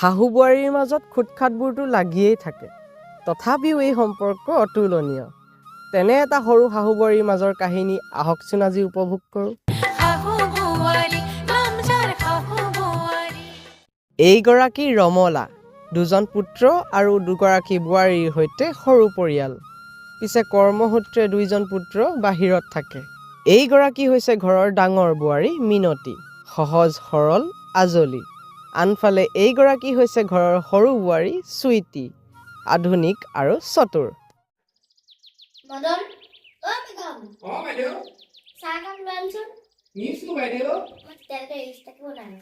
শাহু বোৱাৰীৰ মাজত খুটখাটবোৰতো লাগিয়েই থাকে তথাপিও এই সম্পৰ্ক অতুলনীয় তেনে এটা সৰু শাহু বোৱাৰীৰ মাজৰ কাহিনী আহকচোন আজি উপভোগ কৰোঁ এইগৰাকী ৰমলা দুজন পুত্ৰ আৰু দুগৰাকী বোৱাৰীৰ সৈতে সৰু পৰিয়াল পিছে কৰ্মসূত্ৰে দুইজন পুত্ৰ বাহিৰত থাকে এইগৰাকী হৈছে ঘৰৰ ডাঙৰ বোৱাৰী মিনতি সহজ সৰল আজলি আনফালে এইগৰাকী হৈছে ঘৰৰ সৰু বোৱাৰী চুইটি আধুনিক আৰু চতুৰ মদন বাইদেউ চাহ কাপ লৈ আনচোন নিছো বাইদেউ মই তেতিয়ালৈকে ৰিলচটাকে বনাই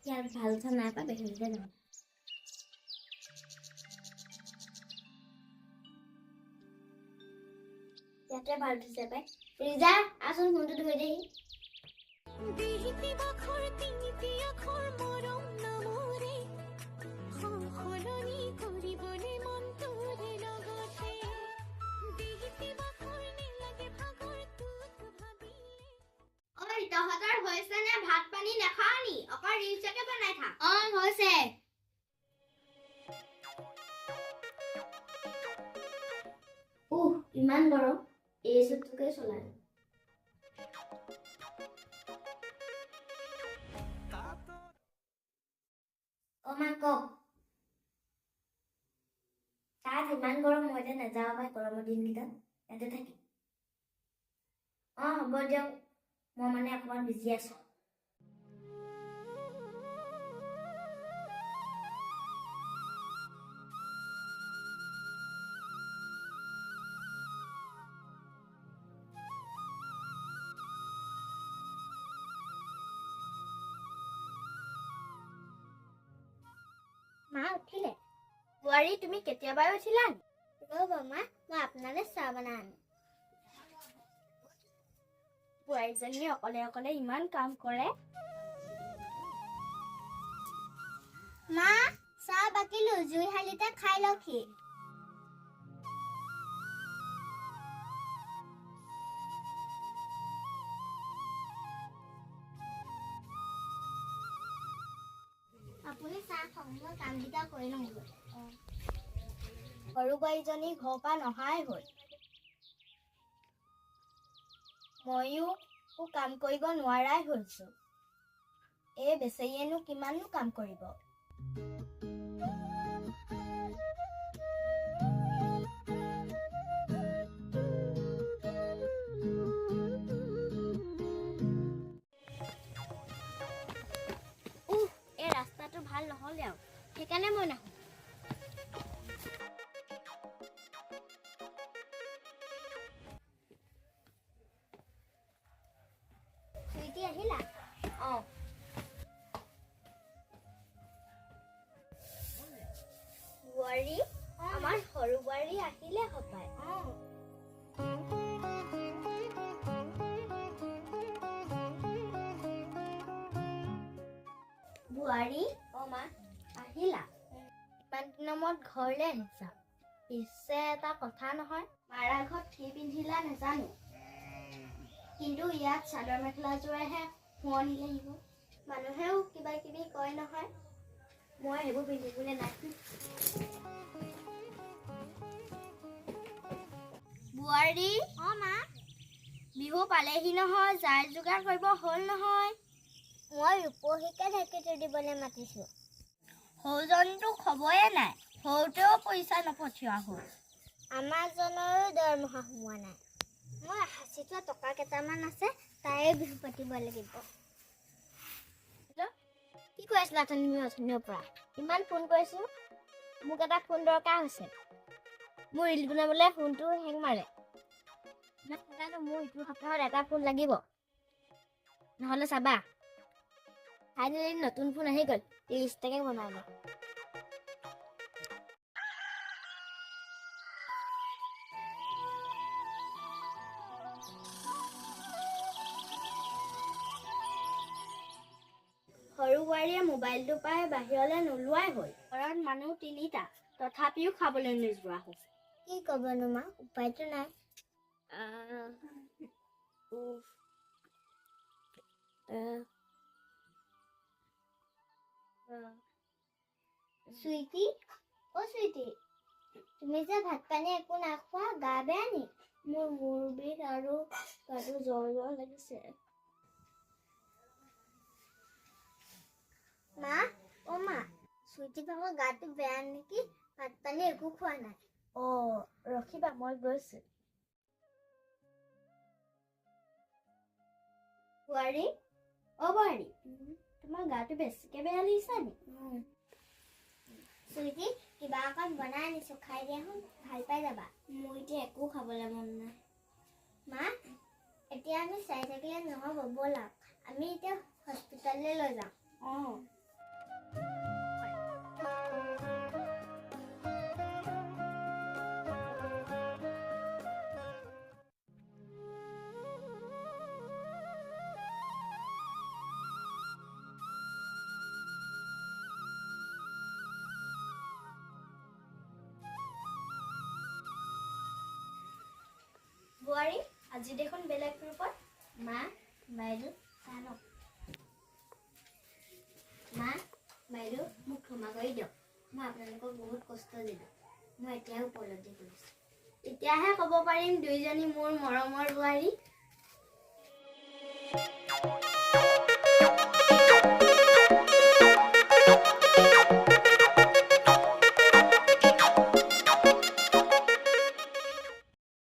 ইয়াত ভাল চাহ নাই পাই বেছিতে নহয় ইয়াতে ভাল উঠিছে পাই ৰিজা আচোন ফোনটো ধৰি দেহি তহঁতৰ হৈছে নে ভাত পানী নাখাও নি অকল ৰিলচকে বনাই থাক হৈছে ইমান গৰম এই চুটটোকে চলাই মা কওক তাত ইমান গৰম মই এতিয়া নাযাওঁ পাই গৰমৰ দিনকেইটাত ইয়াতে থাকিম হ'ব দিয়ক মই মানে অকণমান বিজি আছো মা উঠিলে বোৱাৰী তুমি কেতিয়াবা উঠিলা ৰ'ব মা মই আপোনালৈ চাহ বনাই আনো বোৱাৰীজনী অকলে অকলে ইমান কাম কৰে মা চাহ বাকিলো জুই হালিতে খাই লখি আপুনি চাহ খাব মই কামকেইটা কৰি লওঁগৈ সৰু বোৱাৰীজনী ঘৰৰ পৰা নহাই হ'ল ময়ো কাম কৰিব নোৱাৰাই হৈছো এই বেচেৰিয়েনো কিমাননো কাম কৰিব এই ৰাস্তাটো ভাল নহ'লে আৰু সেইকাৰণে মই নাহো আহিলা বোৱাৰী আমাৰ সৰু বোৱাৰী আহিলে হপায় বোৱাৰী মা আহিলা ইমান দিনৰ মূৰত ঘৰলৈ আহিছা পিছে এটা কথা নহয় মাৰা ঘৰত কি পিন্ধিলা নাজানো কিন্তু ইয়াত চাদৰ মেখেলাযোৰেহে শুৱনি লাগিব মানুহেও কিবা কিবি কয় নহয় মই সেইবোৰ পিন্ধিবলৈ নাই বোৱাৰী মা বিহু পালেহি নহয় যাৰ যোগাৰ কৰিব হ'ল নহয় মই ৰূপহীকে ঢাকি থৈ দিবলৈ মাতিছো সৌজনটো খবৰে নাই সৰুতেও পইচা নপঠিওৱা হ'ল আমাৰজনৰো দৰমহা সোমোৱা নাই মই সাঁচি থোৱা টকা কেইটামান আছে তাৰে বিহু পাতিব লাগিব কি কৈ আছিলা তুমি অথনিৰ পৰা ইমান ফোন কৰিছোঁ মোক এটা ফোন দৰকাৰ হৈছে মোৰ ৰিল বনাবলৈ ফোনটো হেং মাৰে মোৰ ইটো সপ্তাহত এটা ফোন লাগিব নহ'লে চাবা ফাইনেলি নতুন ফোন আহি গ'ল ৰিলচটাকে বনাই লওঁ সৰু বোৱাৰীয়ে মোবাইলটো পাই বাহিৰলৈ নোলোৱাই হ'ল ঘৰত মানুহ তিনিটা তথাপিও খাবলৈ নোযোৱা হৈছে কি ক'বনো মা উপায়টো নাই চুইটি, অ' চুইটি, তুমি যে ভাত পানী একো নাখোৱা, গা বেয়া নি? মোৰ মূৰ বিষ আৰু গাটো জ্বৰ জ্বৰ লাগিছে। মা, অ' মা, চুইটি ভাগৰ গাটো বেয়া নেকি? ভাত পানী একো খোৱা নাই। অ' ৰখিবা, মই গৈছো। বোৱাৰী, অ' বোৱাৰী, তোমাৰ গাটো বেছিকে বেয়া লাগিছে নি? চুইটি, কিবা অকণ বনাই আনিছো, খাই দিয়াচোন, ভাল পাই যাবা। মোৰ এতিয়া একো খাবলৈ মন নাই। মা, এতিয়া আমি চাই থাকিলে নহ'ব, ব'লা আমি এতিয়া হস্পিটাললৈ লৈ যাম। অঁ। বোৱাৰী, আজি দেখোন বেলেগ ৰূপত। মা, বাইদেউ, চাহ লওক। মা, বাইদেউ, মোক ক্ষমা কৰি দিয়ক। মই আপোনালোকক বহুত কষ্ট দিলোঁ। মই এতিয়াও উপলব্ধি কৰিছোঁ। এতিয়াহে ক'ব পাৰিম দুইজনী মোৰ মৰমৰ বোৱাৰী।